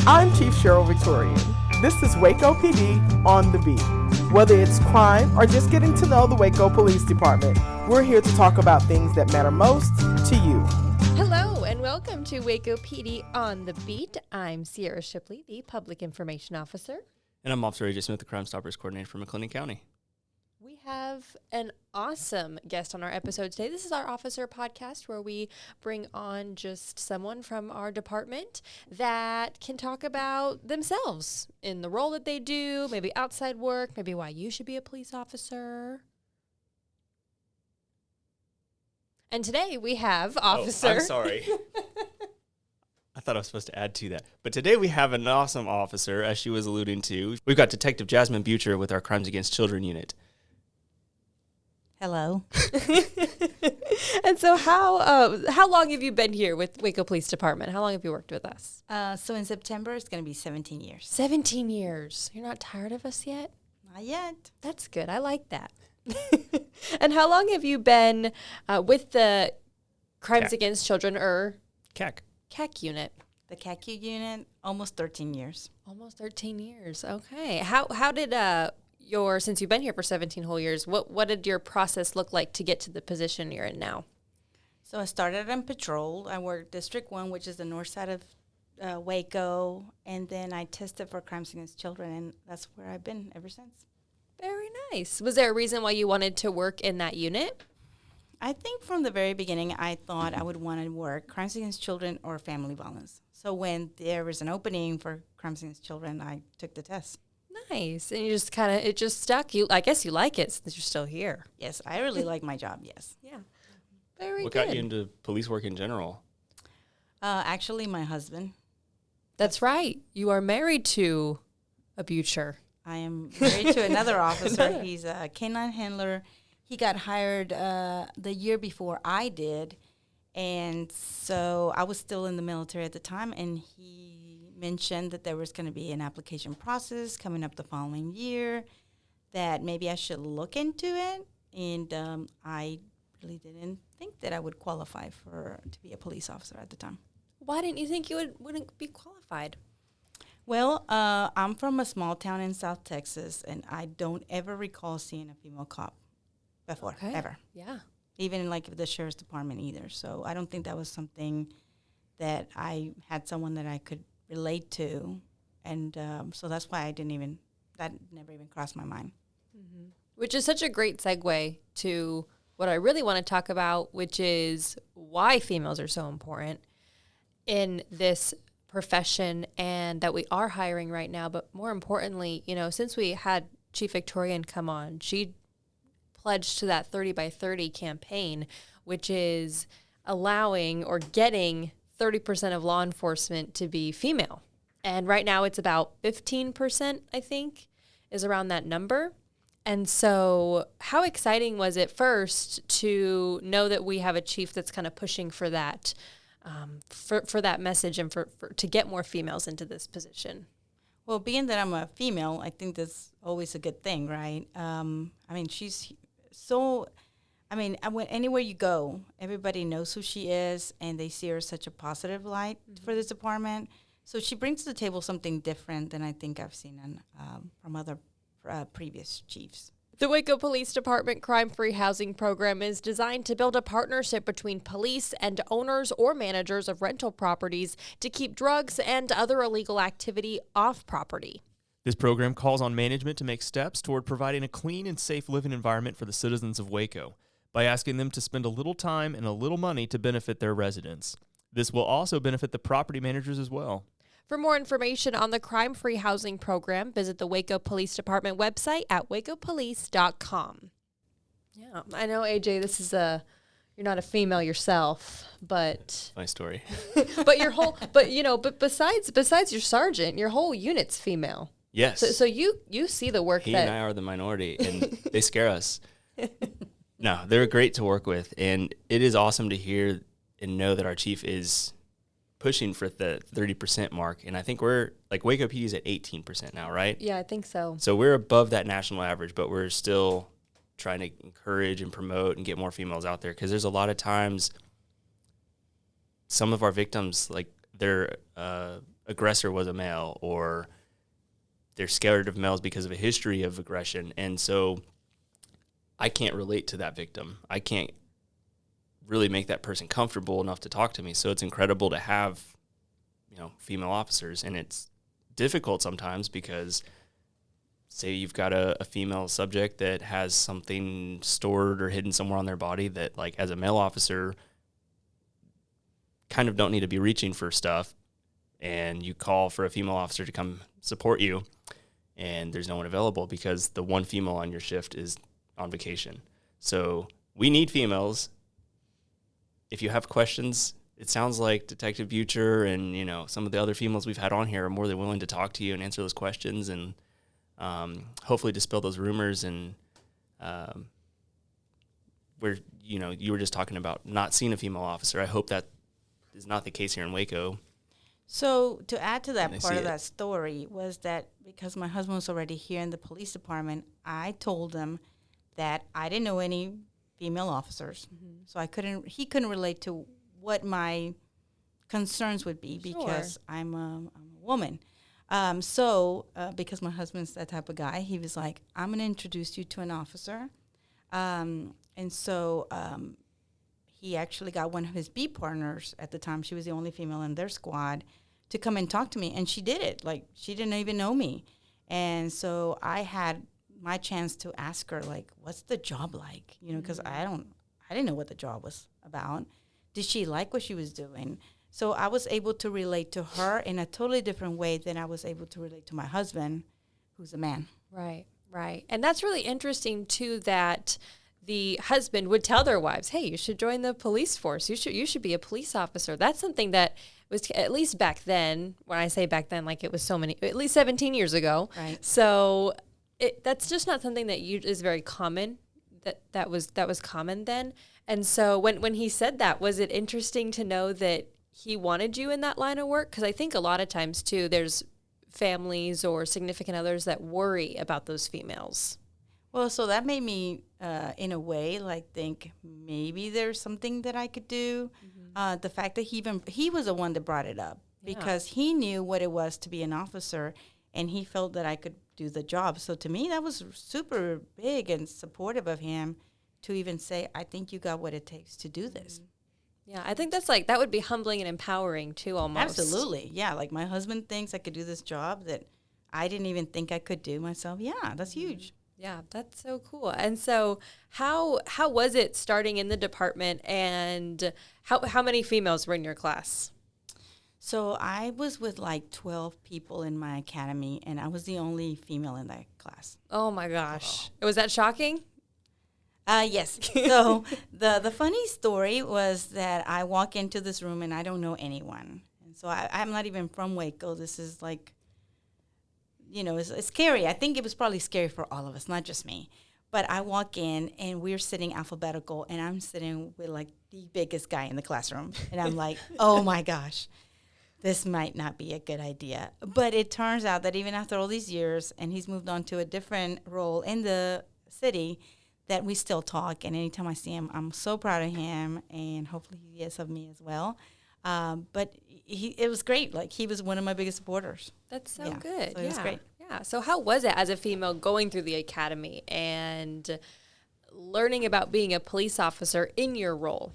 I'm Chief Cheryl Victorian. This is Waco PD on the beat. Whether it's crime or just getting to know the Waco Police Department, we're here to talk about things that matter most to you. Hello and welcome to Waco PD on the beat. I'm Sierra Shipley, the Public Information Officer. And I'm Officer AJ Smith, the Crime Stoppers Coordinator for McLennan County. We have an awesome guest on our episode today. This is our officer podcast where we bring on just someone from our department that can talk about themselves in the role that they do, maybe outside work, maybe why you should be a police officer. And today we have Officer... I'm sorry. I thought I was supposed to add to that. But today we have an awesome officer, as she was alluding to. We've got Detective Jazmin Bucher with our Crimes Against Children unit. Hello. And so how long have you been here with Waco Police Department? How long have you worked with us? So in September, it's going to be 17 years. 17 years. You're not tired of us yet? Not yet. That's good. I like that. And how long have you been with the Crimes Against Children, or CAC unit? The CAC unit, almost 13 years. Almost 13 years. Okay. How did since you've been here for 17 whole years, what did your process look like to get to the position you're in now? So I started on patrol. I worked District 1, which is the north side of Waco, and then I tested for Crimes Against Children, and that's where I've been ever since. Very nice. Was there a reason why you wanted to work in that unit? I think from the very beginning, I thought I would want to work Crimes Against Children or family violence. So when there was an opening for Crimes Against Children, I took the test. Nice. And you just it just stuck. I guess you like it since you're still here. Yes, I really like my job, yes. Yeah. Very What good. got you into police work in general? Actually, my husband. That's right. You are married to a Bucher. I am married to another officer. He's a canine handler. He got hired the year before I did, and so I was still in the military at the time, and he mentioned that there was going to be an application process coming up the following year, that maybe I should look into it, and I really didn't think that I would qualify to be a police officer at the time. Why didn't you think you wouldn't be qualified? Well, I'm from a small town in South Texas, and I don't ever recall seeing a female cop before, ever. Yeah. Even like the sheriff's department either. So I don't think that was something that I had someone that I could relate to. And so that's why that never even crossed my mind. Mm-hmm. Which is such a great segue to what I really want to talk about, which is why females are so important in this profession and that we are hiring right now. But more importantly, since we had Chief Victorian come on, she pledged to that 30 by 30 campaign, which is allowing or getting 30% of law enforcement to be female. And right now it's about 15%, I think, is around that number. And so how exciting was it first to know that we have a chief that's kind of pushing for that, for that message and for to get more females into this position? Well, being that I'm a female, I think that's always a good thing, right? She's so... anywhere you go, everybody knows who she is, and they see her as such a positive light for this department. So she brings to the table something different than I think I've seen from other previous chiefs. The Waco Police Department Crime-Free Housing Program is designed to build a partnership between police and owners or managers of rental properties to keep drugs and other illegal activity off property. This program calls on management to make steps toward providing a clean and safe living environment for the citizens of Waco by asking them to spend a little time and a little money to benefit their residents. This will also benefit the property managers as well. For more information on the Crime-Free Housing Program, visit the Waco Police Department website at wacopolice.com. Yeah, I know, AJ, this is you're not a female yourself, but... My story. but besides your sergeant, your whole unit's female. Yes. So you see the work He and I are the minority, and they scare us. No, they're great to work with, and it is awesome to hear and know that our chief is pushing for the 30% mark, and I think we're, Waco PD is at 18% now, right? Yeah, I think so. So we're above that national average, but we're still trying to encourage and promote and get more females out there, because there's a lot of times some of our victims, they're aggressor was a male, or they're scared of males because of a history of aggression. And so I can't relate to that victim. I can't really make that person comfortable enough to talk to me. So it's incredible to have, female officers. And it's difficult sometimes because, say you've got a female subject that has something stored or hidden somewhere on their body that, like, as a male officer, kind of don't need to be reaching for stuff, and you call for a female officer to come support you, and there's no one available because the one female on your shift is on vacation. So we need females. If you have questions, it sounds like Detective Bucher and, some of the other females we've had on here are more than willing to talk to you and answer those questions, and hopefully dispel those rumors. And where, you were just talking about not seeing a female officer. I hope that is not the case here in Waco. So to add to that And I part see of it. that story was that because my husband was already here in the police department, I told him that I didn't know any female officers. So he couldn't relate to what my concerns would be because I'm a woman. Because my husband's that type of guy, he was like, I'm going to introduce you to an officer. He actually got one of his B partners at the time. She was the only female in their squad to come and talk to me. And she did it. Like, she didn't even know me. And so I had my chance to ask her, like, what's the job like? Because I didn't know what the job was about. Did she like what she was doing? So I was able to relate to her in a totally different way than I was able to relate to my husband, who's a man. Right. And that's really interesting, too, that the husband would tell their wives, hey, you should join the police force. You should be a police officer. That's something that was, at least back then, when I say back then, like it was at least 17 years ago. Right. So that's just not something that is very common. That was common then. And so when he said that, was it interesting to know that he wanted you in that line of work? Because I think a lot of times, too, there's families or significant others that worry about those females. Well, so that made me, in a way, like think maybe there's something that I could do. The fact that he was the one that brought it up because he knew what it was to be an officer, and he felt that I could do the job. So to me, that was super big and supportive of him to even say, I think you got what it takes to do this. Yeah, I think that would be humbling and empowering too, almost. Absolutely. Yeah, like my husband thinks I could do this job that I didn't even think I could do myself. Yeah, that's huge. Yeah, that's so cool. And so how was it starting in the department, and how many females were in your class? So I was with like 12 people in my academy, and I was the only female in that class. Oh my gosh. Was that shocking? Yes. So the funny story was that I walk into this room and I don't know anyone. And so I'm not even from Waco. This is like, it's scary. I think it was probably scary for all of us, not just me. But I walk in and we're sitting alphabetical, and I'm sitting with like the biggest guy in the classroom. And I'm like, oh my gosh, this might not be a good idea. But it turns out that even after all these years, and he's moved on to a different role in the city, that we still talk, and anytime I see him, I'm so proud of him, and hopefully he is of me as well. But it was great. Like, he was one of my biggest supporters. That's so good. So it was great. Yeah. So how was it as a female going through the academy and learning about being a police officer in your role?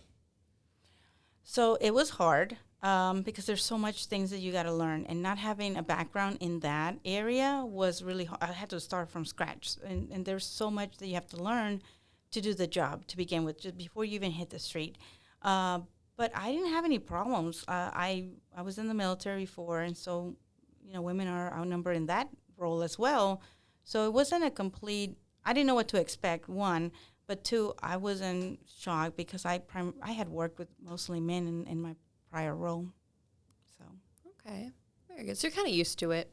So it was hard because there's so much things that you got to learn, and not having a background in that area was really hard. I had to start from scratch, and there's so much that you have to learn to do the job to begin with, just before you even hit the street. But I didn't have any problems. I was in the military before, and so women are outnumbered in that role as well. So it wasn't a complete. I didn't know what to expect. One. But two, I wasn't shocked because I had worked with mostly men in my prior role. So okay, very good. So you're kind of used to it.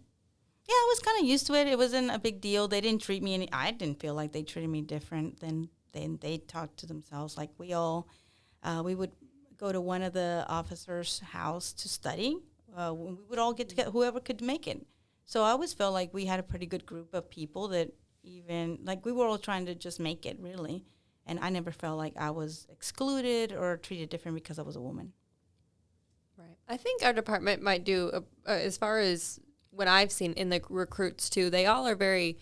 Yeah, I was kind of used to it. It wasn't a big deal. They didn't treat me I didn't feel like they treated me different than they talked to themselves. Like we would go to one of the officers' house to study. We would all get together, whoever could make it. So I always felt like we had a pretty good group of people that even, like, we were all trying to just make it, really. And I never felt like I was excluded or treated different because I was a woman. Right. I think our department might do, as far as what I've seen in the recruits too, they all are very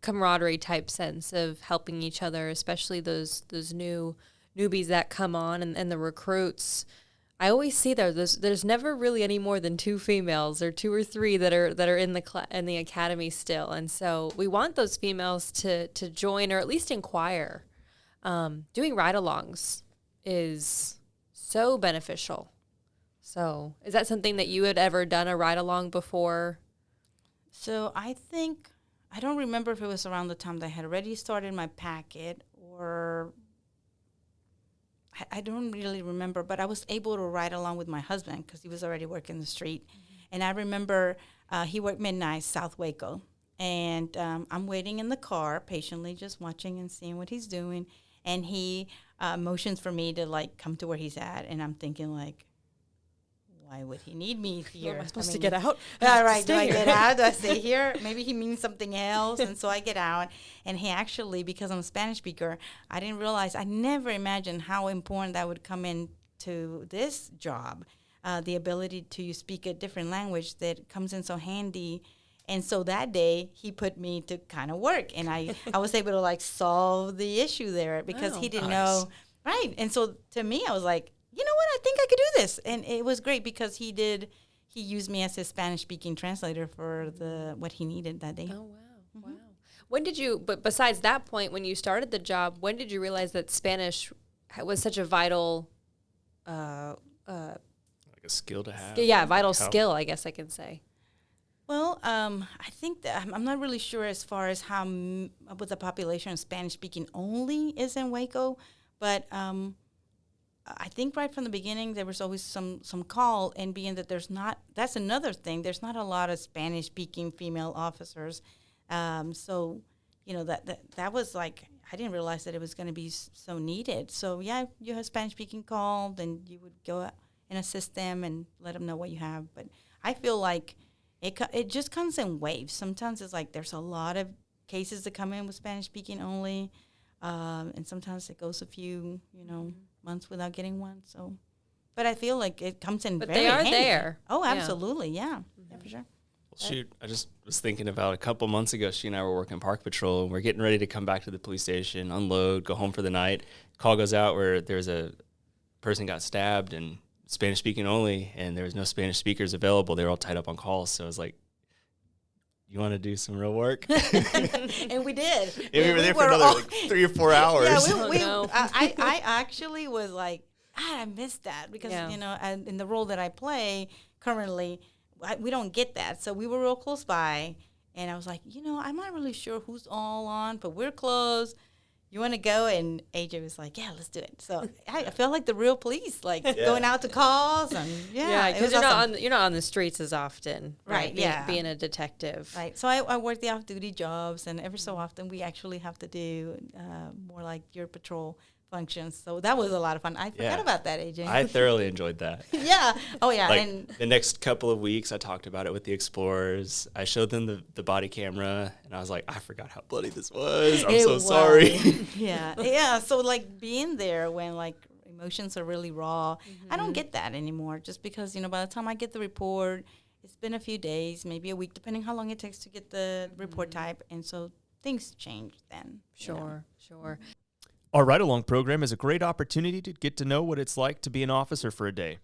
camaraderie type sense of helping each other, especially those newbies that come on and the recruits. I always see there's never really any more than 2 females or 2 or 3 that are in the academy still, and so we want those females to join or at least inquire. Doing ride-alongs is so beneficial. So, is that something that you had ever done a ride-along before? So I think, I don't remember if it was around the time that I had already started my packet, or I don't really remember, but I was able to ride along with my husband because he was already working the street. And I remember he worked midnight, South Waco. And I'm waiting in the car, patiently just watching and seeing what he's doing. And he motions for me to, like, come to where he's at. And I'm thinking, like, why would he need me here? Am I supposed to get out? All right, do I get out? Do I stay here? Maybe he means something else. And so I get out. And he actually, because I'm a Spanish speaker, I didn't realize, I never imagined how important that would come into this job. The ability to speak a different language that comes in so handy. And so that day, he put me to kind of work. And I was able to, like, solve the issue there because he didn't know. Right. And so to me, I was like, you know what, I think I could do this. And it was great because he used me as his Spanish-speaking translator for what he needed that day. Oh, wow. Mm-hmm. Wow. When did you, but besides that point, when you started the job, when did you realize that Spanish was such a vital, Like a skill to have. vital skill, I guess I can say. Well, I think that I'm not really sure as far as how what the population of Spanish-speaking only is in Waco, but I think right from the beginning there was always some call, and being that that's another thing. There's not a lot of Spanish-speaking female officers, so that was like, I didn't realize that it was going to be so needed. So yeah, you have Spanish-speaking call, then you would go out and assist them and let them know what you have. But I feel like it just comes in waves. Sometimes it's like there's a lot of cases that come in with Spanish-speaking only, and sometimes it goes a few months without getting one. So, but I feel like it comes in But very they are handy. there. Oh, absolutely, yeah, for sure. Well, shoot, I just was thinking about a couple months ago, she and I were working park patrol, and we're getting ready to come back to the police station, unload, go home for the night. Call goes out where there's a person got stabbed and Spanish speaking only, and there was no Spanish speakers available. They were all tied up on calls. So I was like, you want to do some real work? And we did. And we were there for another 3 or 4 hours. Yeah, I actually was like, I missed that because, in the role that I play currently, we don't get that. So we were real close by, and I was like, I'm not really sure who's all on, but we're close. You want to go? And AJ was like, yeah, let's do it. So I felt like the real police, going out to calls. And because you're not on the streets as often. Right, being a detective. Right. So I work the off-duty jobs, and every so often we actually have to do more like your patrol functions. So that was a lot of fun. I forgot about that, AJ. I thoroughly enjoyed that. Yeah. Oh, yeah. And the next couple of weeks, I talked about it with the explorers. I showed them the body camera, and I was like, I forgot how bloody this was. I'm so sorry. Yeah. Yeah. So, being there when, emotions are really raw, I don't get that anymore just because, by the time I get the report, it's been a few days, maybe a week, depending how long it takes to get the report type. And so things change then. Sure. Our ride-along program is a great opportunity to get to know what it's like to be an officer for a day.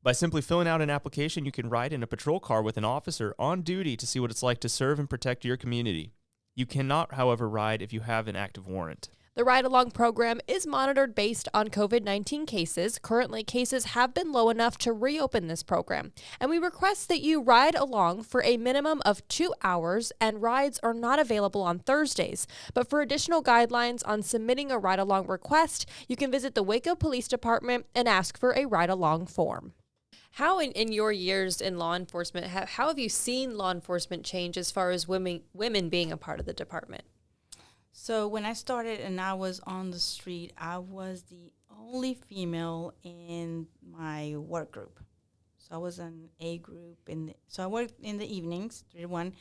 By simply filling out an application, you can ride in a patrol car with an officer on duty to see what it's like to serve and protect your community. You cannot, however, ride if you have an active warrant. The ride-along program is monitored based on COVID-19 cases. Currently, cases have been low enough to reopen this program, and we request that you ride along for a minimum of 2 hours, and rides are not available on Thursdays. But for additional guidelines on submitting a ride-along request, you can visit the Waco Police Department and ask for a ride-along form. How in your years in law enforcement, how have you seen law enforcement change as far as women being a part of the department? So when I started and I was on the street, I was the only female in my work group. So I was an A group. So I worked in the evenings, 3 to 1,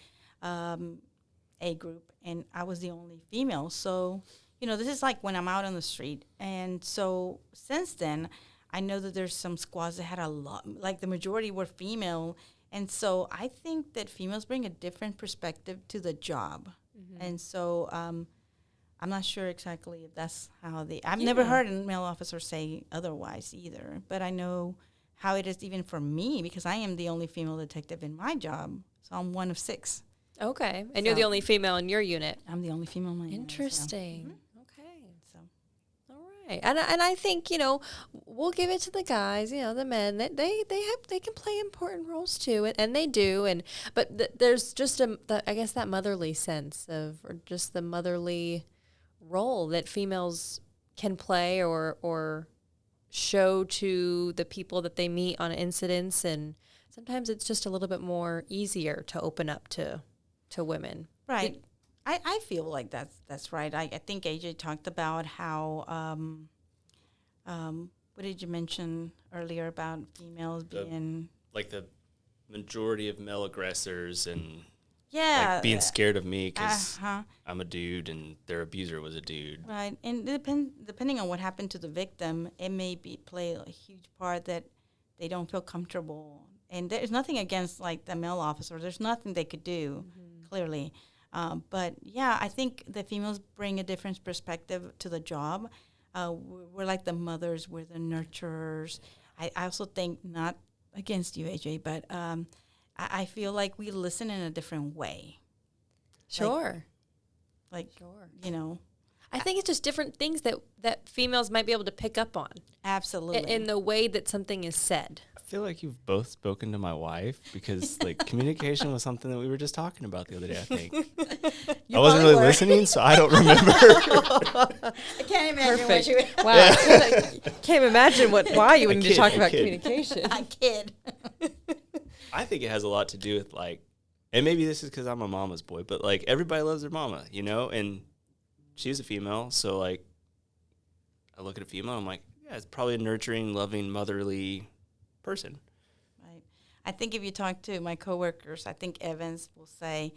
A group, and I was the only female. So, this is like when I'm out on the street. And so since then, I know that there's some squads that had a lot, like the majority were female. And so I think that females bring a different perspective to the job. And so I'm not sure exactly if that's how I've never heard a male officer say otherwise either. But I know how it is even for me, because I am the only female detective in my job. So I'm one of 6. Okay. And you're the only female in your unit. I'm the only female in my unit. Interesting. Okay. So. All right. And I think, we'll give it to the guys, the men, that they can play important roles too, and they do. But there's just I guess that motherly sense or just the motherly role that females can play or show to the people that they meet on incidents, and sometimes it's just a little bit more easier to open up to women. Right. I feel like that's right. I think AJ talked about how what did you mention earlier about females being like the majority of male aggressors and like being scared of me because I'm a dude and their abuser was a dude. Right. And depending on what happened to the victim, it may play a huge part that they don't feel comfortable. And there's nothing against like the male officer. There's nothing they could do, clearly. But yeah, I think the females bring a different perspective to the job. We're like the mothers, we're the nurturers. I also think, not against you, AJ, but I feel like we listen in a different way. Sure. Sure. I think it's just different things that females might be able to pick up on. Absolutely. In the way that something is said. I feel like you've both spoken to my wife because communication was something that we were just talking about the other day, I think. I wasn't really listening, so I don't remember. I can't imagine what you... Wow. I can't imagine why you would need to talk about communication. I kid. I think it has a lot to do with and maybe this is because I'm a mama's boy, but everybody loves their mama, and she's a female, so I look at a female, I'm like, yeah, it's probably a nurturing, loving, motherly person. Right. I think if you talk to my coworkers, I think Evans will say,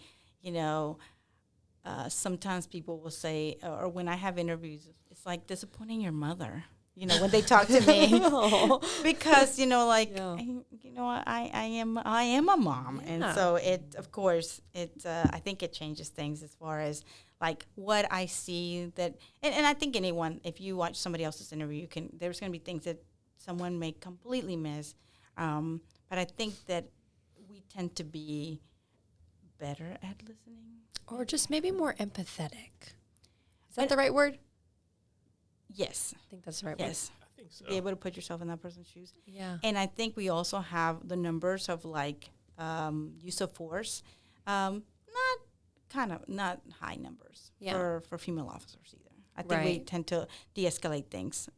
sometimes people will say, or when I have interviews, it's like disappointing your mother. When they talk to me, because I am a mom, and so of course I think it changes things as far as what I see that, and I think if you watch somebody else's interview, there's going to be things that someone may completely miss, but I think that we tend to be better at listening, or just maybe more empathetic. Is that the right word? Yes. I think that's the right word. Yes. I think so. Be able to put yourself in that person's shoes. Yeah. And I think we also have the numbers of use of force. Not high numbers for female officers either. I think we tend to de-escalate things,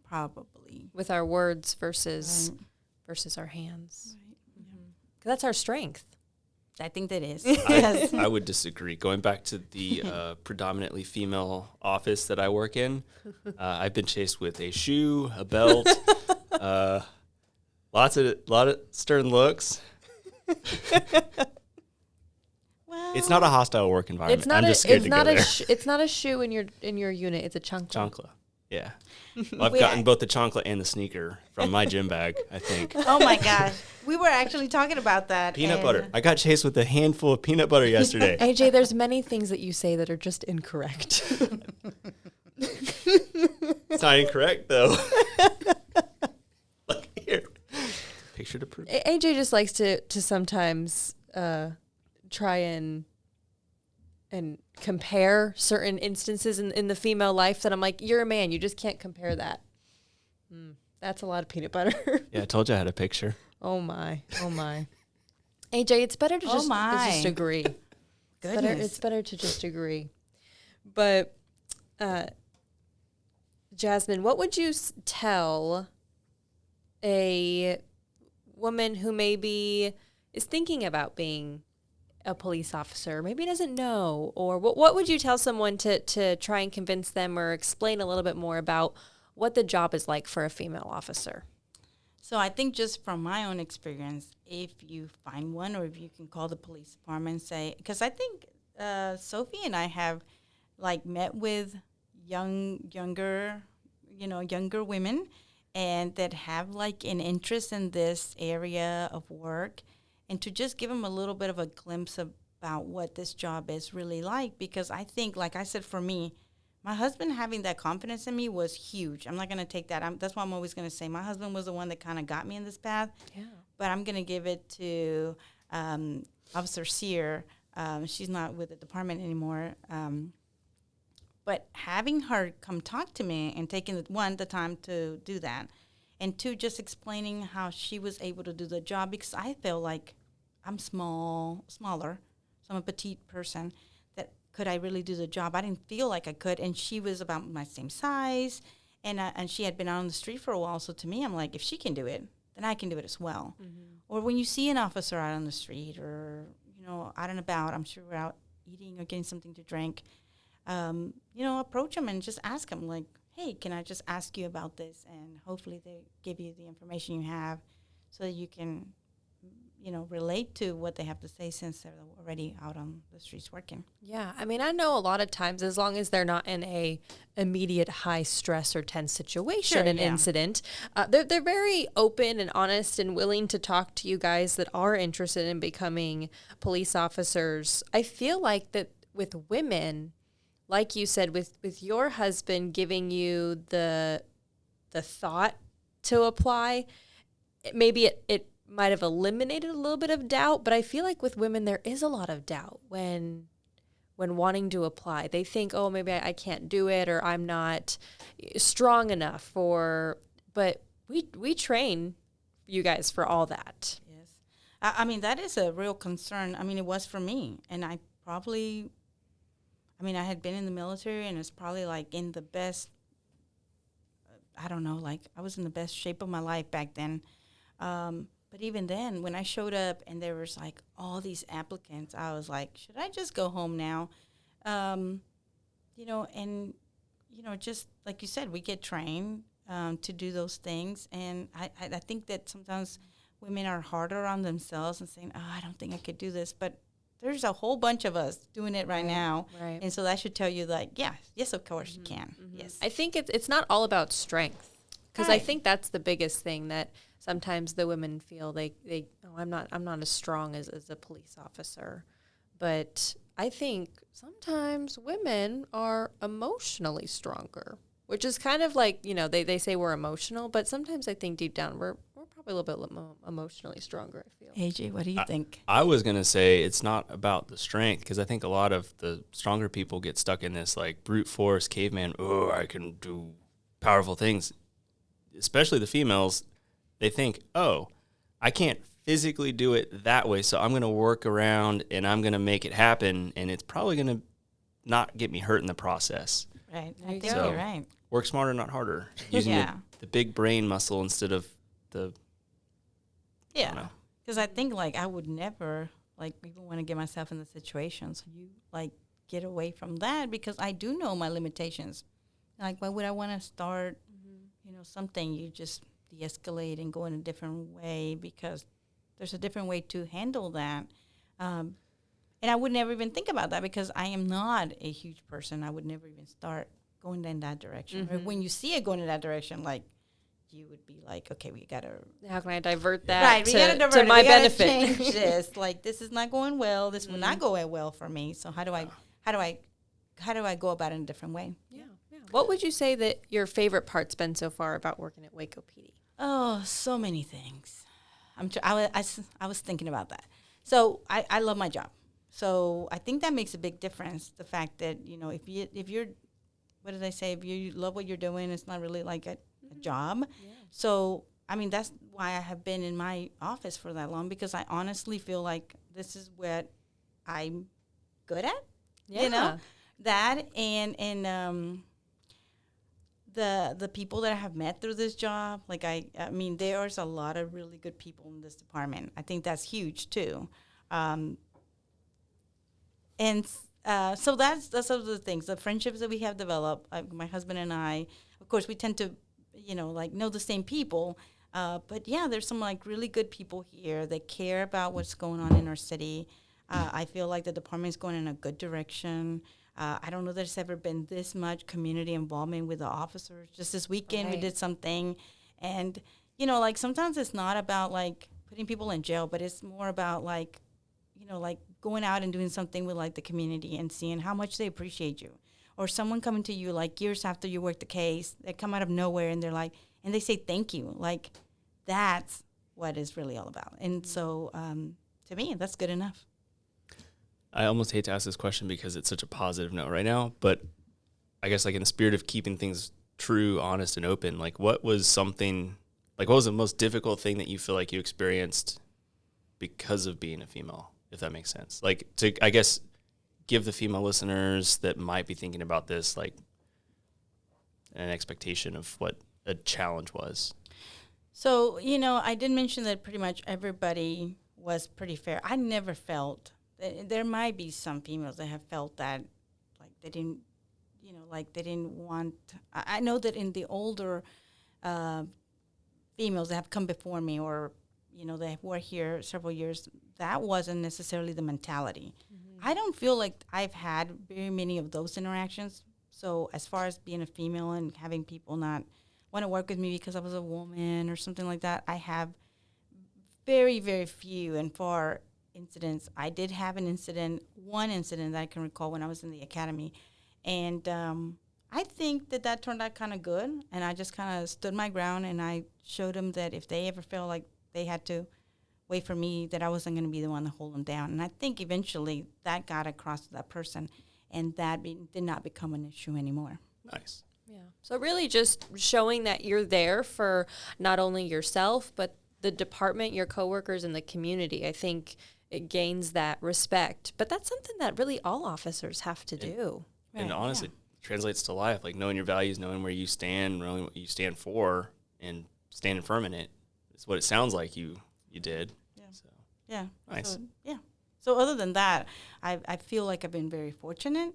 probably. With our words versus our hands. Right. Mm-hmm. 'Cause that's our strength. I think that is. I would disagree. Going back to the predominantly female office that I work in, I've been chased with a shoe, a belt, a lot of stern looks. Well, it's not a hostile work environment. It's not I'm just scared to go there. It's not a shoe in your unit. It's a chancla. Chancla. Yeah. Well, I've gotten both the chancla and the sneaker from my gym bag, I think. Oh, my gosh. We were actually talking about that. Peanut butter. I got chased with a handful of peanut butter yesterday. AJ, there's many things that you say that are just incorrect. It's not incorrect, though. Look here. Picture to prove. AJ just likes to sometimes try and compare certain instances in the female life that I'm like, you're a man, you just can't compare that. That's a lot of peanut butter. Yeah, I told you I had a picture. Oh my. AJ, it's better to just agree. It's better to just agree. But Jazmin, what would you tell a woman who maybe is thinking about being a police officer, maybe doesn't know, or what would you tell someone to try and convince them or explain a little bit more about what the job is like for a female officer? So I think just from my own experience, if you find one, or if you can call the police department and say, because I think Sophie and I have met with younger women, and that have like an interest in this area of work, and to just give them a little bit of a glimpse about what this job is really like. Because I think, like I said, for me, my husband having that confidence in me was huge. I'm not going to take that. That's why I'm always going to say my husband was the one that kind of got me in this path. Yeah. But I'm going to give it to Officer Sear. She's not with the department anymore. But having her come talk to me and taking, the time to do that, and two, just explaining how she was able to do the job, because I feel like I'm smaller, so I'm a petite person, that could I really do the job? I didn't feel like I could, and she was about my same size, and she had been out on the street for a while, so to me, I'm like, if she can do it, then I can do it as well. Mm-hmm. Or when you see an officer out on the street or, out and about, I'm sure we're out eating or getting something to drink, approach them and just ask them, like, hey, can I just ask you about this? And hopefully they give you the information you have so that you can, relate to what they have to say since they're already out on the streets working. Yeah. I mean, I know a lot of times, as long as they're not in a immediate high stress or tense situation, incident, they're very open and honest and willing to talk to you guys that are interested in becoming police officers. I feel like that with women, like you said, with your husband giving you the thought to apply, maybe it might have eliminated a little bit of doubt, but I feel like with women there is a lot of doubt when wanting to apply. They think, oh, maybe I can't do it, or I'm not strong enough, but we train you guys for all that. Yes. I mean, that is a real concern. I mean, it was for me, and I had been in the military, and it's probably like in the best, I don't know, like I was in the best shape of my life back then. But even then, when I showed up and there was like all these applicants, I was like, should I just go home now? Just like you said, we get trained to do those things. And I think that sometimes women are harder on themselves and saying, oh, I don't think I could do this. But there's a whole bunch of us doing it right now. Right. And so that should tell you, like, yes, of course you can. Mm-hmm. Yes. I think it's not all about strength, because I think that's the biggest thing that sometimes the women feel I'm not as strong as a police officer. But I think sometimes women are emotionally stronger, which is kind of like, they say we're emotional, but sometimes I think deep down we're probably a little bit emotionally stronger, I feel. AJ, what do you think? I was going to say it's not about the strength, because I think a lot of the stronger people get stuck in this like brute force caveman, oh, I can do powerful things. Especially the females, they think, oh, I can't physically do it that way, so I'm going to work around and I'm going to make it happen, and it's probably going to not get me hurt in the process. Right. I think you're right. Work smarter, not harder. Using the big brain muscle instead of the... Yeah. Because I think, like, I would never, like, even want to get myself in the situation. So you, like, get away from that, because I do know my limitations. Like, why would I want to start, something? You just de-escalate and go in a different way, because there's a different way to handle that. And I would never even think about that, because I am not a huge person. I would never even start going in that direction. Mm-hmm. Or when you see it going in that direction, like, you would be like, okay, we got to... How can I divert that right, to my benefit? Change this. Like, this is not going well. This will not go well for me. So how do I go about it in a different way? Yeah. What would you say that your favorite part's been so far about working at Waco PD? Oh, so many things. I was thinking about that. So I love my job. So I think that makes a big difference. The fact that, if you're, what did I say? If you love what you're doing, it's not really like a job. Yeah. So, I mean, that's why I have been in my office for that long, because I honestly feel like this is what I'm good at. Yeah. That and the people that I have met through this job, like I mean, there's a lot of really good people in this department. I think that's huge too. So that's some of the things, the friendships that we have developed. My husband and I, of course, we tend to, know the same people. But yeah, there's some like really good people here that care about what's going on in our city. I feel like the department's going in a good direction. I don't know there's ever been this much community involvement with the officers. Just this weekend we did something, And, you know, like sometimes it's not about like putting people in jail, but it's more about like, you know, like going out and doing something with like the community and seeing how much they appreciate you. Or someone coming to you like years after you work the case, they come out of nowhere and they're like, and they say thank you. Like that's what it's really all about. And so to me, that's good enough. I almost hate to ask this question because it's such a positive note right now, but I guess like in the spirit of keeping things true, honest, and open, like what was the most difficult thing that you feel like you experienced because of being a female, if that makes sense? Like to, I guess, give the female listeners that might be thinking about this, like an expectation of what a challenge was. So, you know, I did mention that pretty much everybody was pretty fair. I never felt, there might be some females that have felt that, like they didn't, you know, like they didn't want, I know that in the older females that have come before me or, you know, they were here several years, that wasn't necessarily the mentality. Mm-hmm. I don't feel like I've had very many of those interactions. So as far as being a female and having people not want to work with me because I was a woman or something like that, I have very, very few and far incidents. I did have one incident that I can recall when I was in the academy. And I think that turned out kind of good. And I just kind of stood my ground and I showed them that if they ever felt like they had to wait for me, that I wasn't going to be the one to hold them down. And I think eventually that got across to that person and that did not become an issue anymore. Nice. Yeah. So really just showing that you're there for not only yourself, but the department, your coworkers, and the community. I think it gains that respect. But that's something that really all officers have to do. And honestly, it translates to life, like knowing your values, knowing where you stand, knowing what you stand for, and standing firm in it. It's what it sounds like you did. Yeah. So. Yeah. Nice. So other than that, I feel like I've been very fortunate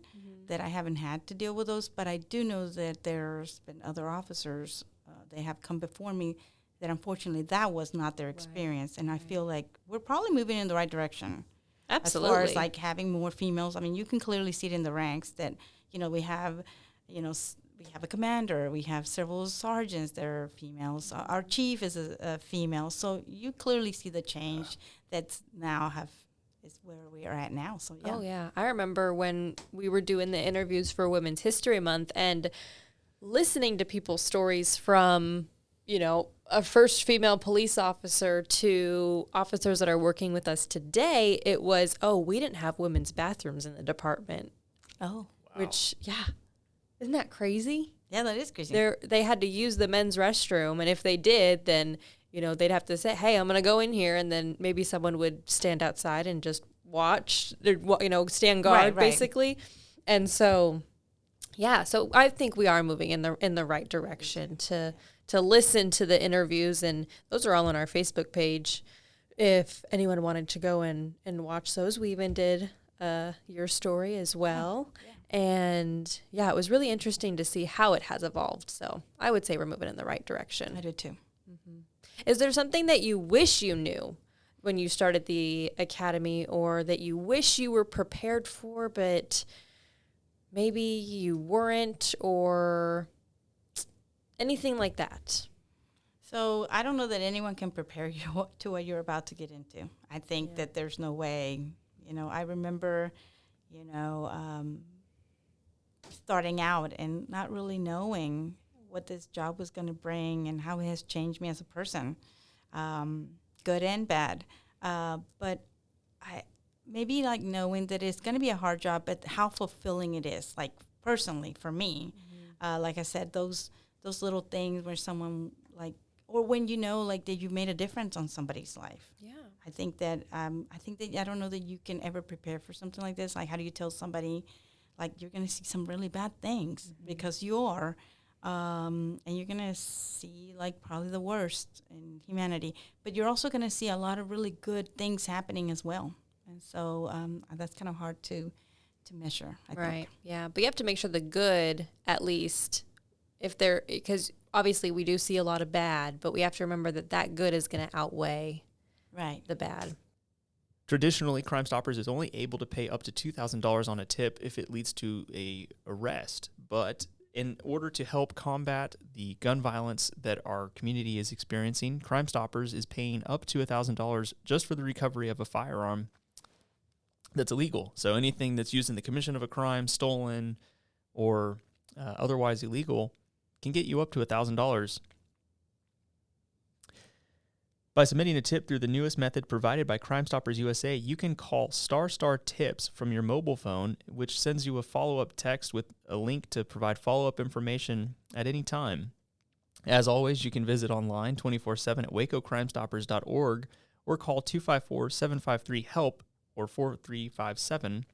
that I haven't had to deal with those. But I do know that there's been other officers, they have come before me that unfortunately that was not their experience. And I feel like we're probably moving in the right direction. Absolutely. As far as like having more females. I mean, you can clearly see it in the ranks that, you know, we have, you know, we have a commander, we have several sergeants that are females. Our chief is a female. So you clearly see the change that's now is where we are at now. So, yeah. Oh, yeah. I remember when we were doing the interviews for Women's History Month and listening to people's stories from, you know, a first female police officer to officers that are working with us today. It was, we didn't have women's bathrooms in the department. Oh. Wow. Which, isn't that crazy? Yeah, that is crazy. They had to use the men's restroom, and if they did, then, you know, they'd have to say, hey, I'm going to go in here, and then maybe someone would stand outside and just watch, you know, stand guard, basically. And so, so I think we are moving in the right direction to listen to the interviews, and those are all on our Facebook page. If anyone wanted to go and watch those, we even did your story as well. Yeah. And it was really interesting to see how it has evolved. So I would say we're moving in the right direction. I do too. Mm-hmm. Is there something that you wish you knew when you started the academy, or that you wish you were prepared for, but maybe you weren't, or anything like that? So I don't know that anyone can prepare you to what you're about to get into. I think that there's no way. You know, I remember, you know, starting out and not really knowing what this job was going to bring and how it has changed me as a person, good and bad. But I maybe like knowing that it's going to be a hard job, but how fulfilling it is, like personally for me. Mm-hmm. Like I said, those little things where someone like, or when you know like that you made a difference on somebody's life. Yeah. I think that I don't know that you can ever prepare for something like this. Like, how do you tell somebody, like, you're going to see some really bad things because you are, and you're going to see, like, probably the worst in humanity. But you're also going to see a lot of really good things happening as well. And so that's kind of hard to measure, I think. Yeah. But you have to make sure the good, at least, because obviously we do see a lot of bad, but we have to remember that good is going to outweigh the bad. Traditionally, Crime Stoppers is only able to pay up to $2,000 on a tip if it leads to a arrest. But In order to help combat the gun violence that our community is experiencing, Crime Stoppers is paying up to $1,000 just for the recovery of a firearm that's illegal. So anything that's used in the commission of a crime, stolen, or otherwise illegal can get you up to $1,000. By submitting a tip through the newest method provided by Crime Stoppers USA, you can call *tips from your mobile phone, which sends you a follow-up text with a link to provide follow-up information at any time. As always, you can visit online 24/7 at wacocrimestoppers.org or call 254-753-HELP or 4357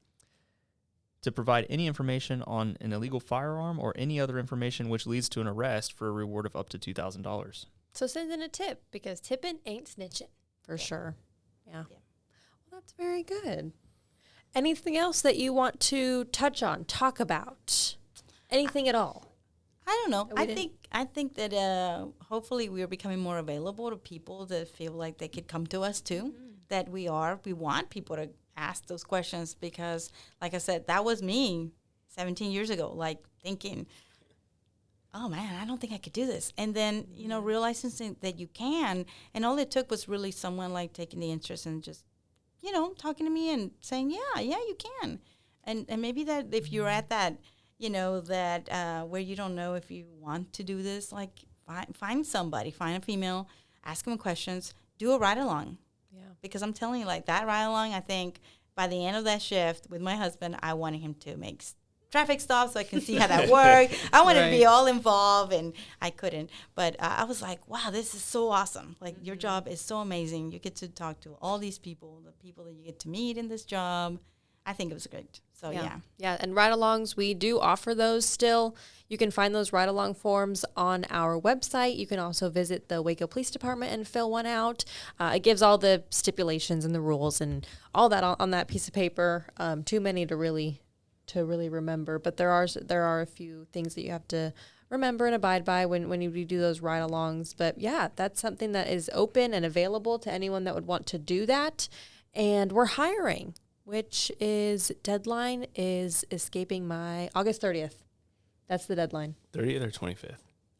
to provide any information on an illegal firearm or any other information which leads to an arrest for a reward of up to $2,000. So send in a tip, because tipping ain't snitching, for sure. Yeah. Well, that's very good. Anything else that you want to touch on, talk about? Anything at all? I don't know. I think that hopefully we are becoming more available to people that feel like they could come to us too. That we want people to ask those questions, because, like I said, that was me 17 years ago, like thinking, oh man, I don't think I could do this. And then, realizing that you can. And all it took was really someone like taking the interest and just, talking to me and saying, yeah, you can. And maybe that if you're at that, that where you don't know if you want to do this, like find somebody, find a female, ask them questions, do a ride along. Yeah. Because I'm telling you, like that ride along, I think by the end of that shift with my husband, I wanted him to make traffic stops so I can see how that worked. I wanted to be all involved, and I couldn't. But I was like, wow, this is so awesome. Like, your job is so amazing. You get to talk to all these people, the people that you get to meet in this job. I think it was great. So, yeah. Yeah, and ride-alongs, we do offer those still. You can find those ride-along forms on our website. You can also visit the Waco Police Department and fill one out. It gives all the stipulations and the rules and all that on that piece of paper. Too many to really remember, but there are a few things that you have to remember and abide by when you do those ride-alongs. But yeah, that's something that is open and available to anyone that would want to do that. And we're hiring, which is deadline is escaping my August 30th. That's the deadline. 30th or 25th?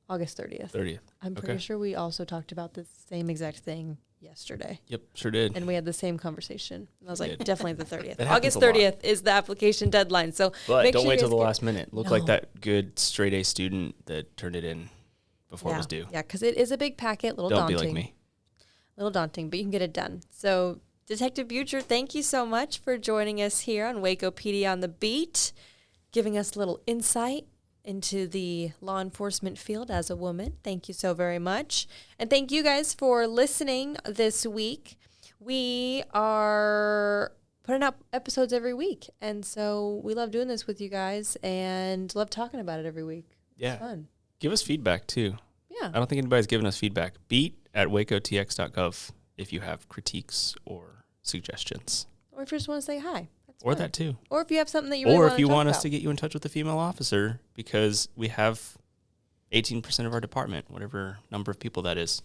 August 30th. 30th. I'm pretty sure we also talked about the same exact thing yesterday. Yep, sure did. And we had the same conversation. And I was like, did. definitely the 30th. August August 30th is the application deadline. So but don't wait till the last minute. Look like that good straight A student that turned it in before it was due. Yeah, because it is a big packet, Don't daunting. be like me. Little daunting, but you can get it done. So Detective Bucher, thank you so much for joining us here on Waco PD on the Beat, giving us a little insight into the law enforcement field as a woman. Thank you so very much. And thank you guys for listening this week. We are putting up episodes every week. And so we love doing this with you guys and love talking about it every week. Yeah. It's fun. Give us feedback, too. Yeah. I don't think anybody's given us feedback. beat@wacotx.gov if you have critiques or suggestions. Or if you just want to say hi. That's Or fine. that, too. Or if you have something that you really Or want if to you talk want us about. to get you in touch with a female officer, because we have 18% of our department, whatever number of people that is.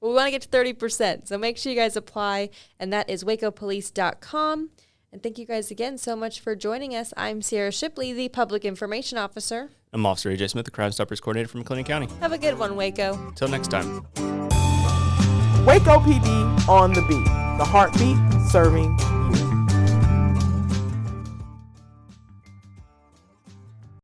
Well, we want to get to 30%. So make sure you guys apply, and that is wacopolice.com. And thank you guys again so much for joining us. I'm Sierra Shipley, the Public Information Officer. I'm Officer A.J. Smith, the Crime Stoppers Coordinator from McLennan County. Have a good one, Waco. Till next time. Waco PD on the beat. The heartbeat serving